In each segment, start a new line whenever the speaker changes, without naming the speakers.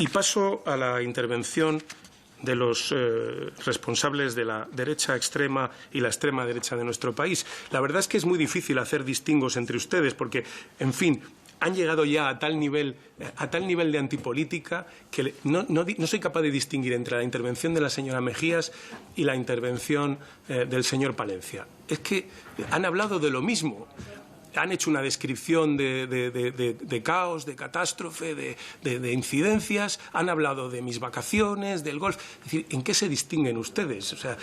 Y paso a la intervención de los responsables de la derecha extrema y la extrema derecha de nuestro país. La verdad es que es muy difícil hacer distingos entre ustedes porque, en fin, han llegado ya a tal nivel de antipolítica que no soy capaz de distinguir entre la intervención de la señora Mejías y la intervención del señor Palencia. Es que han hablado de lo mismo. Han hecho una descripción de caos, de catástrofe, de incidencias, han hablado de mis vacaciones, del golf. Es decir, ¿en qué se distinguen ustedes? O sea,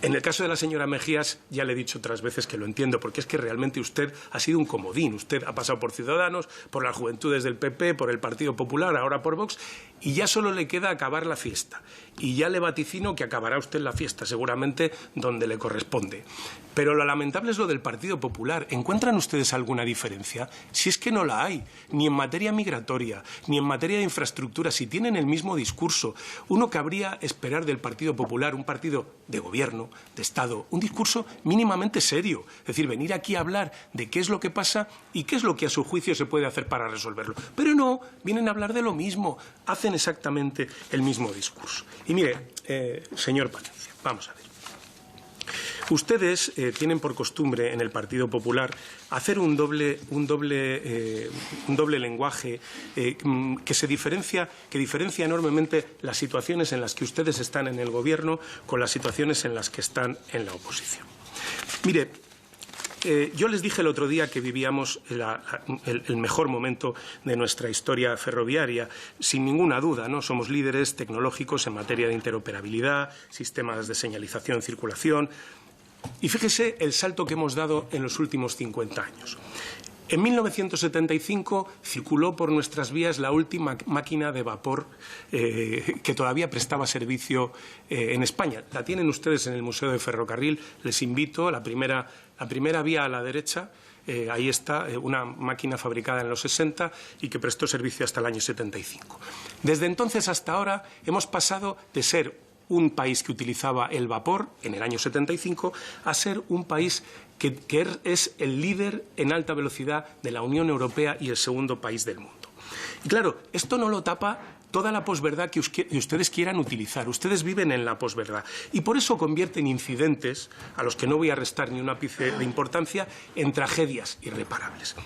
en el caso de la señora Mejías, ya le he dicho otras veces que lo entiendo, porque es que realmente usted ha sido un comodín. Usted ha pasado por Ciudadanos, por las Juventudes del PP, por el Partido Popular, ahora por Vox, y ya solo le queda acabar la fiesta. Y ya le vaticino que acabará usted la fiesta, seguramente donde le corresponde. Pero lo lamentable es lo del Partido Popular. ¿Encuentran ustedes alguna diferencia? Si es que no la hay, ni en materia migratoria, ni en materia de infraestructura, si tienen el mismo discurso. Uno cabría esperar del Partido Popular, un partido de gobierno, de Estado, un discurso mínimamente serio. Es decir, venir aquí a hablar de qué es lo que pasa y qué es lo que a su juicio se puede hacer para resolverlo. Pero no, vienen a hablar de lo mismo, hacen exactamente el mismo discurso. Y mire, señor Palencia, vamos a ver. Ustedes tienen por costumbre en el Partido Popular hacer un doble lenguaje que diferencia enormemente las situaciones en las que ustedes están en el Gobierno con las situaciones en las que están en la oposición. Mire, yo les dije el otro día que vivíamos el mejor momento de nuestra historia ferroviaria, sin ninguna duda, ¿no? Somos líderes tecnológicos en materia de interoperabilidad, sistemas de señalización, circulación. Y fíjese el salto que hemos dado en los últimos 50 años. En 1975 circuló por nuestras vías la última máquina de vapor que todavía prestaba servicio en España. La tienen ustedes en el Museo de Ferrocarril. Les invito, la primera vía a la derecha, ahí está, una máquina fabricada en los 60 y que prestó servicio hasta el año 75. Desde entonces hasta ahora hemos pasado de ser un país que utilizaba el vapor en el año 75 a ser un país que es el líder en alta velocidad de la Unión Europea y el segundo país del mundo. Y claro, esto no lo tapa toda la posverdad que ustedes quieran utilizar. Ustedes viven en la posverdad y por eso convierten incidentes, a los que no voy a restar ni un ápice de importancia, en tragedias irreparables.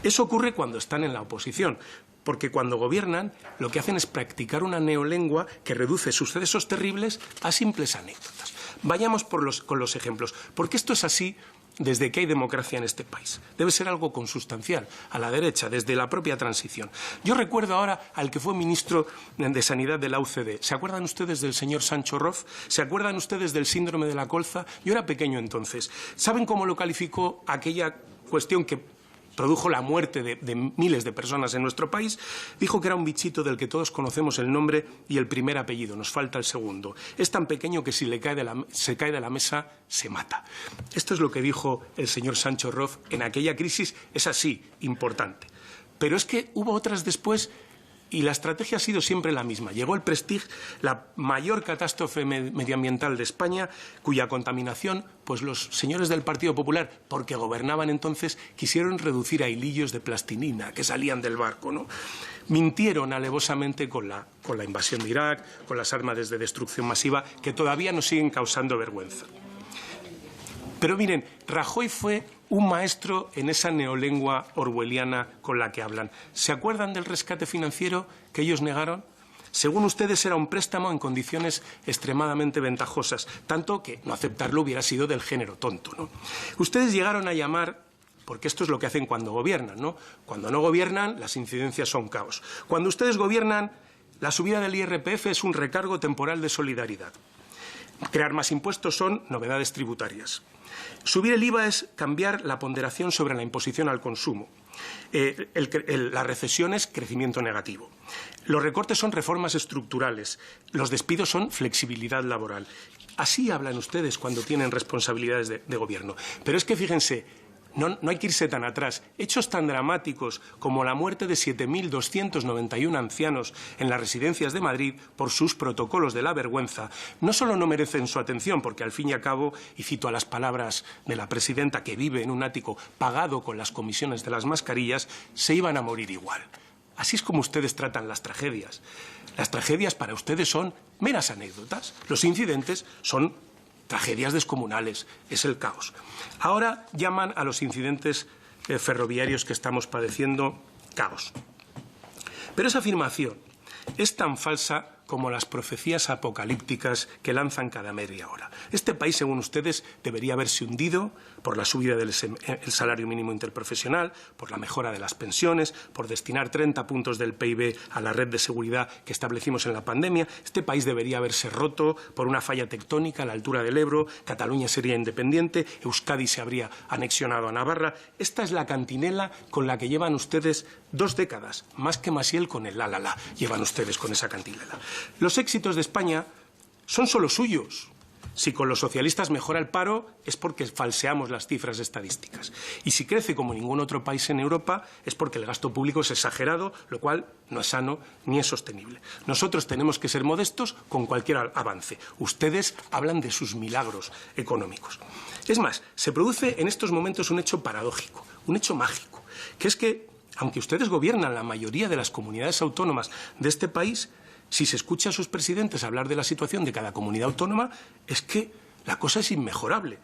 Eso ocurre cuando están en la oposición, porque cuando gobiernan lo que hacen es practicar una neolengua que reduce sucesos terribles a simples anécdotas. Vayamos con los ejemplos, porque esto es así desde que hay democracia en este país. Debe ser algo consustancial, a la derecha, desde la propia transición. Yo recuerdo ahora al que fue ministro de Sanidad de la UCD. ¿Se acuerdan ustedes del señor Sancho Roth? ¿Se acuerdan ustedes del síndrome de la colza? Yo era pequeño entonces. ¿Saben cómo lo calificó aquella cuestión que produjo la muerte de miles de personas en nuestro país? Dijo que era un bichito del que todos conocemos el nombre y el primer apellido, nos falta el segundo. Es tan pequeño que si se cae de la mesa, se mata. Esto es lo que dijo el señor Sancho Roth en aquella crisis, es así, importante. Pero es que hubo otras después y la estrategia ha sido siempre la misma. Llegó el Prestige, la mayor catástrofe medioambiental de España, cuya contaminación, pues los señores del Partido Popular, porque gobernaban entonces, quisieron reducir a hilillos de plastilina que salían del barco, ¿no? Mintieron alevosamente con la invasión de Irak, con las armas de destrucción masiva, que todavía nos siguen causando vergüenza. Pero miren, Rajoy fue un maestro en esa neolengua orwelliana con la que hablan. ¿Se acuerdan del rescate financiero que ellos negaron? Según ustedes era un préstamo en condiciones extremadamente ventajosas, tanto que no aceptarlo hubiera sido del género tonto, ¿no? Ustedes llegaron a llamar, porque esto es lo que hacen cuando gobiernan, ¿no? Cuando no gobiernan, las incidencias son caos. Cuando ustedes gobiernan, la subida del IRPF es un recargo temporal de solidaridad. Crear más impuestos son novedades tributarias. Subir el IVA es cambiar la ponderación sobre la imposición al consumo. La recesión es crecimiento negativo. Los recortes son reformas estructurales. Los despidos son flexibilidad laboral. Así hablan ustedes cuando tienen responsabilidades de gobierno. Pero es que fíjense, no hay que irse tan atrás. Hechos tan dramáticos como la muerte de 7.291 ancianos en las residencias de Madrid por sus protocolos de la vergüenza no solo no merecen su atención, porque al fin y al cabo, y cito a las palabras de la presidenta que vive en un ático pagado con las comisiones de las mascarillas, se iban a morir igual. Así es como ustedes tratan las tragedias. Las tragedias para ustedes son meras anécdotas. Los incidentes son tragedias descomunales, es el caos. Ahora llaman a los incidentes ferroviarios que estamos padeciendo caos. Pero esa afirmación es tan falsa como las profecías apocalípticas que lanzan cada media hora. Este país, según ustedes, debería haberse hundido por la subida del salario mínimo interprofesional, por la mejora de las pensiones, por destinar 30 puntos del PIB a la red de seguridad que establecimos en la pandemia. Este país debería haberse roto por una falla tectónica a la altura del Ebro. Cataluña sería independiente, Euskadi se habría anexionado a Navarra. Esta es la cantinela con la que llevan ustedes 2 décadas, más que Maciel con el la, llevan ustedes con esa cantinela. Los éxitos de España son solo suyos. Si con los socialistas mejora el paro es porque falseamos las cifras estadísticas. Y si crece como ningún otro país en Europa es porque el gasto público es exagerado, lo cual no es sano ni es sostenible. Nosotros tenemos que ser modestos con cualquier avance. Ustedes hablan de sus milagros económicos. Es más, se produce en estos momentos un hecho paradójico, un hecho mágico, que es que, aunque ustedes gobiernan la mayoría de las comunidades autónomas de este país, si se escucha a sus presidentes hablar de la situación de cada comunidad autónoma, es que la cosa es inmejorable.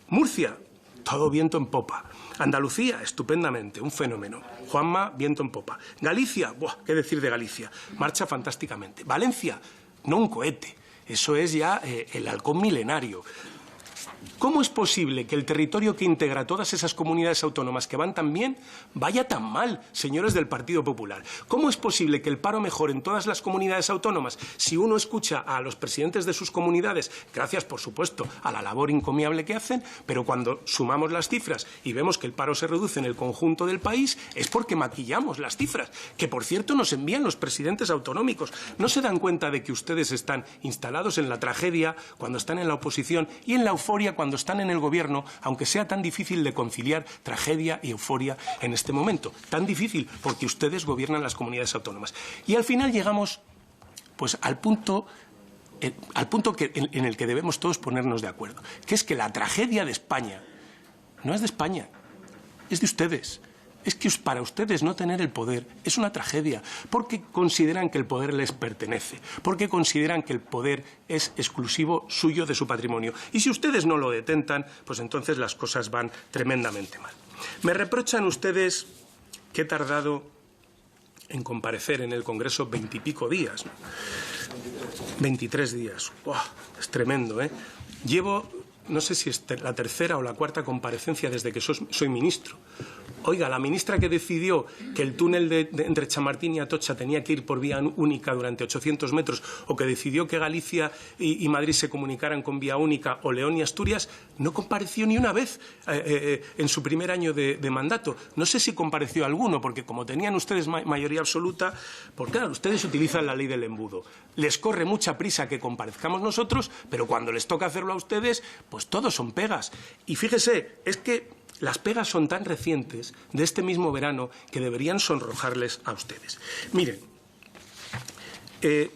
Murcia, todo viento en popa. Andalucía, estupendamente, un fenómeno. Juanma, viento en popa. Galicia, ¡buah! ¿Qué decir de Galicia? Marcha fantásticamente. Valencia, no un cohete. Eso es ya el halcón milenario. ¿Cómo es posible que el territorio que integra todas esas comunidades autónomas que van tan bien vaya tan mal, señores del Partido Popular? ¿Cómo es posible que el paro mejore en todas las comunidades autónomas si uno escucha a los presidentes de sus comunidades, gracias, por supuesto, a la labor encomiable que hacen, pero cuando sumamos las cifras y vemos que el paro se reduce en el conjunto del país es porque maquillamos las cifras, que por cierto nos envían los presidentes autonómicos? ¿No se dan cuenta de que ustedes están instalados en la tragedia cuando están en la oposición y en la euforia cuando están en el Gobierno, aunque sea tan difícil de conciliar tragedia y euforia en este momento? Tan difícil porque ustedes gobiernan las comunidades autónomas. Y al final llegamos pues, al punto en el que debemos todos ponernos de acuerdo, que es que la tragedia de España no es de España, es de ustedes. Es que para ustedes no tener el poder es una tragedia, porque consideran que el poder les pertenece, porque consideran que el poder es exclusivo suyo de su patrimonio. Y si ustedes no lo detentan, pues entonces las cosas van tremendamente mal. Me reprochan ustedes que he tardado en comparecer en el Congreso 20 y pico días, ¿no? 23 días. ¡Wow! Es tremendo, ¿eh? Llevo, no sé si es la tercera o la cuarta comparecencia desde que soy ministro. Oiga, la ministra que decidió que el túnel entre Chamartín y Atocha tenía que ir por vía única durante 800 metros, o que decidió que Galicia y Madrid se comunicaran con vía única, o León y Asturias, no compareció ni una vez en su primer año de mandato. No sé si compareció alguno, porque como tenían ustedes mayoría absoluta, pues claro, ustedes utilizan la ley del embudo. Les corre mucha prisa que comparezcamos nosotros, pero cuando les toca hacerlo a ustedes, pues todos son pegas. Y fíjese, es que las pegas son tan recientes de este mismo verano que deberían sonrojarles a ustedes. Miren,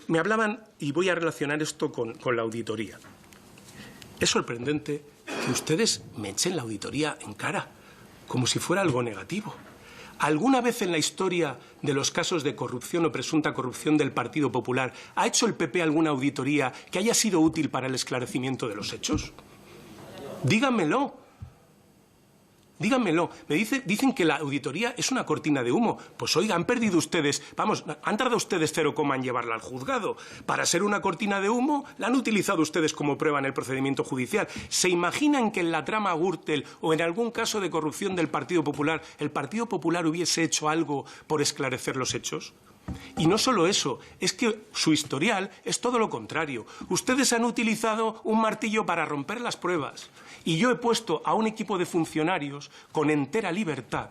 me hablaban, y voy a relacionar esto con la auditoría. Es sorprendente que ustedes me echen la auditoría en cara, como si fuera algo negativo. ¿Alguna vez en la historia de los casos de corrupción o presunta corrupción del Partido Popular ha hecho el PP alguna auditoría que haya sido útil para el esclarecimiento de los hechos? Díganmelo. Díganmelo. Dicen que la auditoría es una cortina de humo. Pues oiga, han perdido ustedes, vamos, han tardado ustedes 0, en llevarla al juzgado. Para ser una cortina de humo, la han utilizado ustedes como prueba en el procedimiento judicial. ¿Se imaginan que en la trama Gürtel o en algún caso de corrupción del Partido Popular, el Partido Popular hubiese hecho algo por esclarecer los hechos? Y no solo eso, es que su historial es todo lo contrario. Ustedes han utilizado un martillo para romper las pruebas. Y yo he puesto a un equipo de funcionarios con entera libertad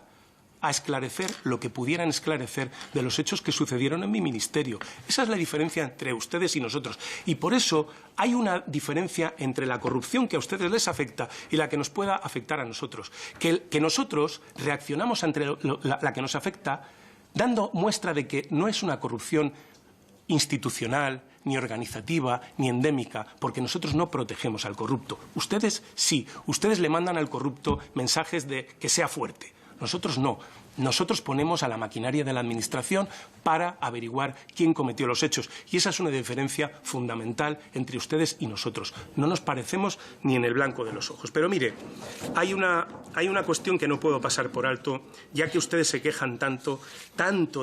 a esclarecer lo que pudieran esclarecer de los hechos que sucedieron en mi ministerio. Esa es la diferencia entre ustedes y nosotros. Y por eso hay una diferencia entre la corrupción que a ustedes les afecta y la que nos pueda afectar a nosotros. Que nosotros reaccionamos ante la que nos afecta dando muestra de que no es una corrupción institucional, ni organizativa, ni endémica, porque nosotros no protegemos al corrupto. Ustedes sí, ustedes le mandan al corrupto mensajes de que sea fuerte. Nosotros no. nosotros ponemos a la maquinaria de la Administración para averiguar quién cometió los hechos. Y esa es una diferencia fundamental entre ustedes y nosotros. No nos parecemos ni en el blanco de los ojos. Pero mire, hay una cuestión que no puedo pasar por alto, ya que ustedes se quejan tanto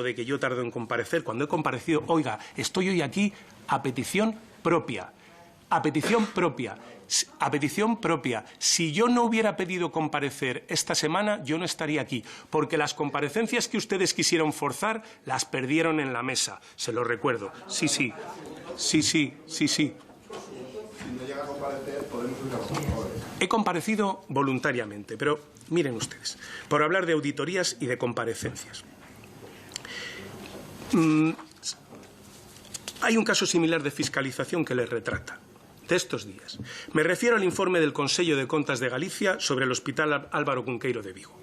de que yo tardo en comparecer. Cuando he comparecido, oiga, estoy hoy aquí a petición propia. A petición propia. A petición propia. Si yo no hubiera pedido comparecer esta semana, yo no estaría aquí, porque las comparecencias que ustedes quisieron forzar las perdieron en la mesa. Se lo recuerdo. Sí, sí. Sí, sí, sí, sí.
Si no llega a comparecer, podemos ir a los mejores.
He comparecido voluntariamente, pero miren ustedes, por hablar de auditorías y de comparecencias. Hay un caso similar de fiscalización que les retrata, de estos días. Me refiero al informe del Consello de Contas de Galicia sobre el Hospital Álvaro Cunqueiro de Vigo.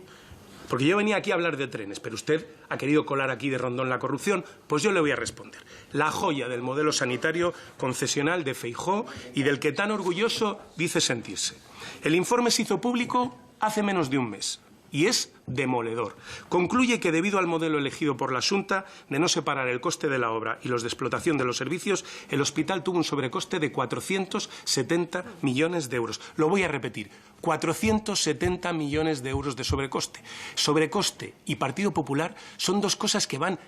Porque yo venía aquí a hablar de trenes, pero usted ha querido colar aquí de rondón la corrupción, pues yo le voy a responder. La joya del modelo sanitario concesional de Feijóo y del que tan orgulloso dice sentirse. El informe se hizo público hace menos de un mes. Y es demoledor. Concluye que debido al modelo elegido por la Xunta de no separar el coste de la obra y los de explotación de los servicios, el hospital tuvo un sobrecoste de 470 millones de euros. Lo voy a repetir, 470 millones de euros de sobrecoste. Sobrecoste y Partido Popular son dos cosas que van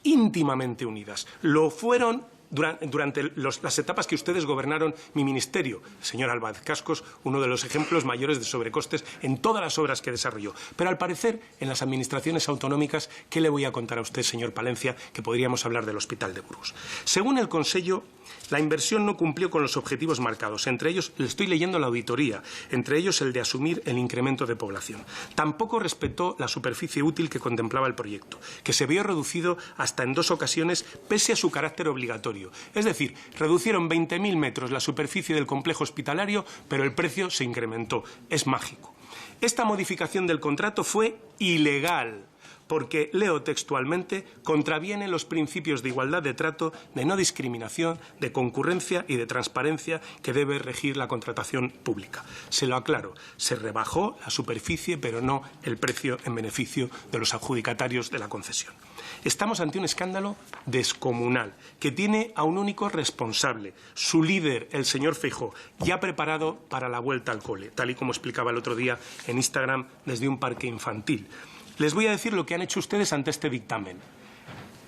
íntimamente unidas. Lo fueron durante las etapas que ustedes gobernaron mi ministerio. El señor Álvarez Cascos, uno de los ejemplos mayores de sobrecostes en todas las obras que desarrolló. Pero al parecer, en las administraciones autonómicas, ¿qué le voy a contar a usted, señor Palencia, que podríamos hablar del Hospital de Burgos? Según el Consello, la inversión no cumplió con los objetivos marcados. Entre ellos, le estoy leyendo la auditoría, entre ellos el de asumir el incremento de población. Tampoco respetó la superficie útil que contemplaba el proyecto, que se vio reducido hasta en 2 ocasiones pese a su carácter obligatorio. Es decir, reducieron 20.000 metros la superficie del complejo hospitalario, pero el precio se incrementó. Es mágico. Esta modificación del contrato fue ilegal, porque, leo textualmente, contraviene los principios de igualdad de trato, de no discriminación, de concurrencia y de transparencia que debe regir la contratación pública. Se lo aclaro, se rebajó la superficie, pero no el precio en beneficio de los adjudicatarios de la concesión. Estamos ante un escándalo descomunal que tiene a un único responsable, su líder, el señor Feijóo, ya preparado para la vuelta al cole, tal y como explicaba el otro día en Instagram desde un parque infantil. Les voy a decir lo que han hecho ustedes ante este dictamen.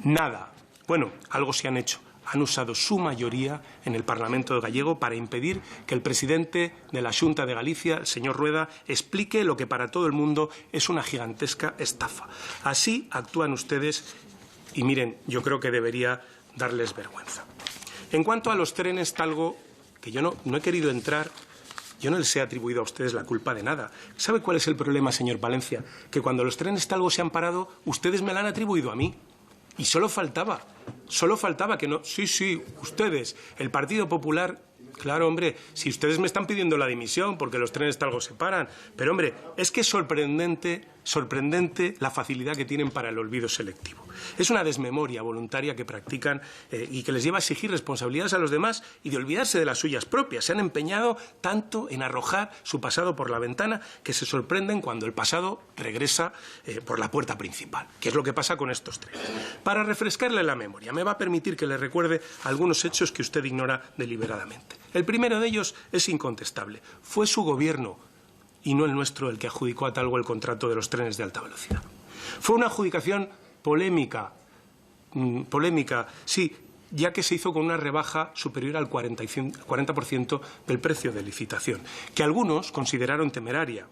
Nada. Bueno, algo se han hecho. Han usado su mayoría en el Parlamento gallego para impedir que el presidente de la Xunta de Galicia, el señor Rueda, explique lo que para todo el mundo es una gigantesca estafa. Así actúan ustedes y, miren, yo creo que debería darles vergüenza. En cuanto a los trenes, Talgo, que yo no he querido entrar. Yo no les he atribuido a ustedes la culpa de nada. ¿Sabe cuál es el problema, señor Palencia? Que cuando los trenes Talgo se han parado, ustedes me la han atribuido a mí. Y solo faltaba que no. Sí, ustedes, el Partido Popular. Claro, hombre, si ustedes me están pidiendo la dimisión porque los trenes Talgo se paran. Pero, hombre, es que es sorprendente la facilidad que tienen para el olvido selectivo. Es una desmemoria voluntaria que practican y que les lleva a exigir responsabilidades a los demás y de olvidarse de las suyas propias. Se han empeñado tanto en arrojar su pasado por la ventana que se sorprenden cuando el pasado regresa por la puerta principal, que es lo que pasa con estos trenes. Para refrescarle la memoria, me va a permitir que le recuerde algunos hechos que usted ignora deliberadamente. El primero de ellos es incontestable. Fue su gobierno y no el nuestro el que adjudicó a Talgo el contrato de los trenes de alta velocidad. Fue una adjudicación polémica, sí, ya que se hizo con una rebaja superior al 40% del precio de licitación, que algunos consideraron temeraria.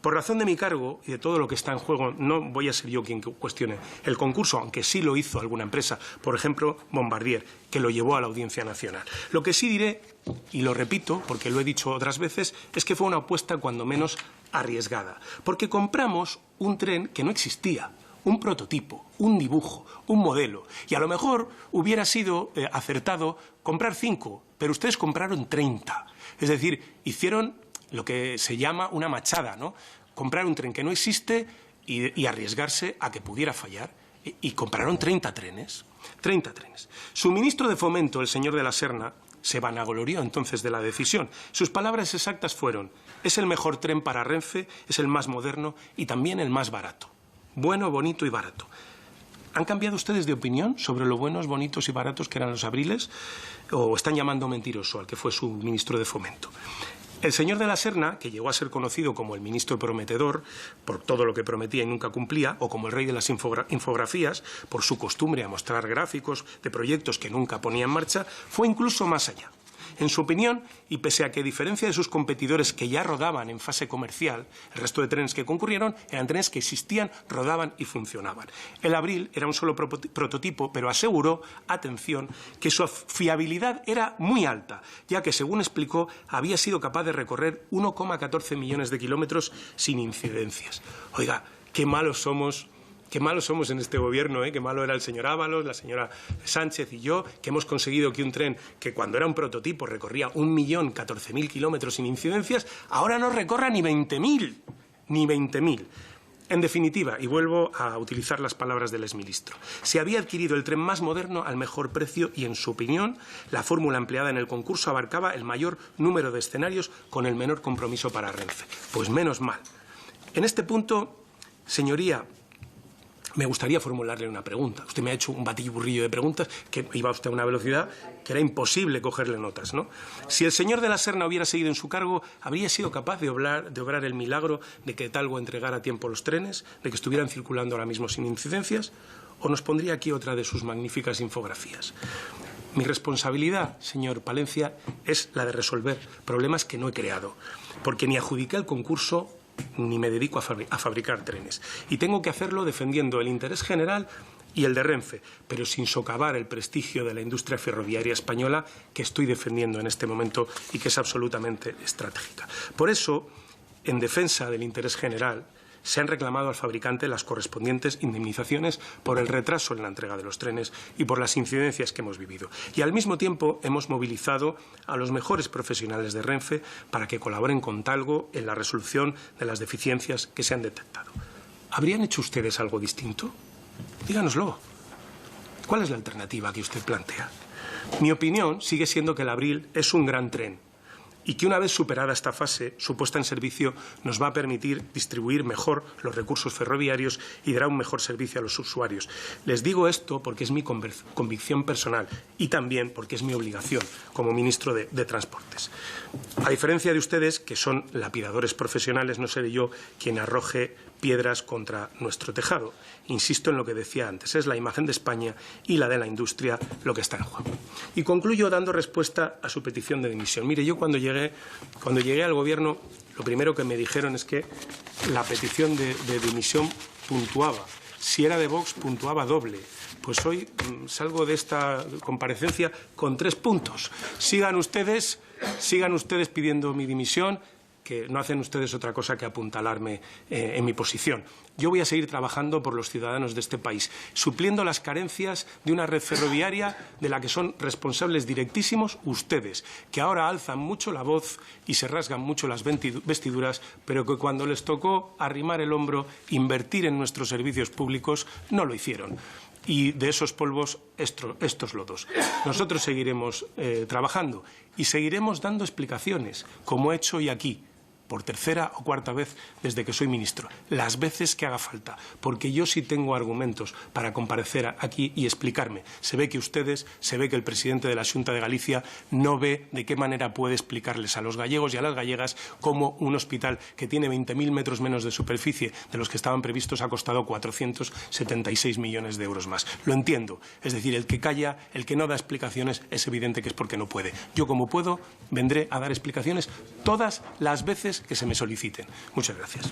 Por razón de mi cargo y de todo lo que está en juego, no voy a ser yo quien cuestione el concurso, aunque sí lo hizo alguna empresa, por ejemplo, Bombardier, que lo llevó a la Audiencia Nacional. Lo que sí diré, y lo repito porque lo he dicho otras veces, es que fue una apuesta cuando menos arriesgada, porque compramos un tren que no existía. Un prototipo, un dibujo, un modelo. Y a lo mejor hubiera sido acertado comprar 5, pero ustedes compraron 30. Es decir, hicieron lo que se llama una machada, ¿no? Comprar un tren que no existe y arriesgarse a que pudiera fallar. Y compraron 30 trenes. 30 trenes. Su ministro de Fomento, el señor de la Serna, se vanaglorió entonces de la decisión. Sus palabras exactas fueron: es el mejor tren para Renfe, es el más moderno y también el más barato. bueno, bonito y barato. ¿Han cambiado ustedes de opinión sobre lo buenos, bonitos y baratos que eran los Abriles? ¿O están llamando mentiroso al que fue su ministro de Fomento? El señor de la Serna, que llegó a ser conocido como el ministro prometedor por todo lo que prometía y nunca cumplía, o como el rey de las infografías, por su costumbre a mostrar gráficos de proyectos que nunca ponía en marcha, fue incluso más allá. En su opinión, y pese a que, a diferencia de sus competidores que ya rodaban en fase comercial, el resto de trenes que concurrieron eran trenes que existían, rodaban y funcionaban. El Abril era un solo prototipo, pero aseguró, atención, que su fiabilidad era muy alta, ya que, según explicó, había sido capaz de recorrer 1,14 millones de kilómetros sin incidencias. Oiga, qué malos somos. Qué malos somos en este gobierno, qué malo era el señor Ábalos, la señora Sánchez y yo, que hemos conseguido que un tren que cuando era un prototipo recorría 1.014.000 kilómetros sin incidencias, ahora no recorra ni 20.000, ni 20.000. En definitiva, y vuelvo a utilizar las palabras del exministro, se había adquirido el tren más moderno al mejor precio y, en su opinión, la fórmula empleada en el concurso abarcaba el mayor número de escenarios con el menor compromiso para Renfe. Pues menos mal. En este punto, señoría, me gustaría formularle una pregunta. Usted me ha hecho un batiburrillo de preguntas que iba usted a una velocidad que era imposible cogerle notas, ¿no? Si el señor de la Serna hubiera seguido en su cargo, ¿habría sido capaz de obrar el milagro de que Talgo entregara a tiempo los trenes, de que estuvieran circulando ahora mismo sin incidencias? ¿O nos pondría aquí otra de sus magníficas infografías? Mi responsabilidad, señor Palencia, es la de resolver problemas que no he creado, porque ni adjudiqué el concurso ni me dedico a fabricar trenes. Y tengo que hacerlo defendiendo el interés general y el de Renfe, pero sin socavar el prestigio de la industria ferroviaria española que estoy defendiendo en este momento y que es absolutamente estratégica. Por eso, en defensa del interés general, se han reclamado al fabricante las correspondientes indemnizaciones por el retraso en la entrega de los trenes y por las incidencias que hemos vivido. Y al mismo tiempo hemos movilizado a los mejores profesionales de Renfe para que colaboren con Talgo en la resolución de las deficiencias que se han detectado. ¿Habrían hecho ustedes algo distinto? Díganoslo. ¿Cuál es la alternativa que usted plantea? Mi opinión sigue siendo que el Abril es un gran tren y que una vez superada esta fase, su puesta en servicio nos va a permitir distribuir mejor los recursos ferroviarios y dará un mejor servicio a los usuarios. Les digo esto porque es mi convicción personal y también porque es mi obligación como ministro de Transportes. A diferencia de ustedes, que son lapidadores profesionales, no seré yo quien arroje piedras contra nuestro tejado. Insisto en lo que decía antes, es la imagen de España y la de la industria lo que está en juego. Y concluyo dando respuesta a su petición de dimisión. Mire, yo cuando llegué al Gobierno, lo primero que me dijeron es que la petición de dimisión puntuaba. Si era de Vox, puntuaba doble. Pues hoy salgo de esta comparecencia con 3 puntos. Sigan ustedes pidiendo mi dimisión, que no hacen ustedes otra cosa que apuntalarme en mi posición. Yo voy a seguir trabajando por los ciudadanos de este país, supliendo las carencias de una red ferroviaria de la que son responsables directísimos ustedes, que ahora alzan mucho la voz y se rasgan mucho las vestiduras, pero que cuando les tocó arrimar el hombro, invertir en nuestros servicios públicos, no lo hicieron. Y de esos polvos, estos lodos. Nosotros seguiremos trabajando y seguiremos dando explicaciones, como he hecho hoy aquí, por tercera o cuarta vez desde que soy ministro, las veces que haga falta, porque yo sí tengo argumentos para comparecer aquí y explicarme. Se ve que el presidente de la Xunta de Galicia no ve de qué manera puede explicarles a los gallegos y a las gallegas cómo un hospital que tiene 20.000 metros menos de superficie de los que estaban previstos ha costado 476 millones de euros más. Lo entiendo. Es decir, el que calla, el que no da explicaciones, es evidente que es porque no puede. Yo, como puedo, vendré a dar explicaciones todas las veces que se me soliciten. Muchas gracias.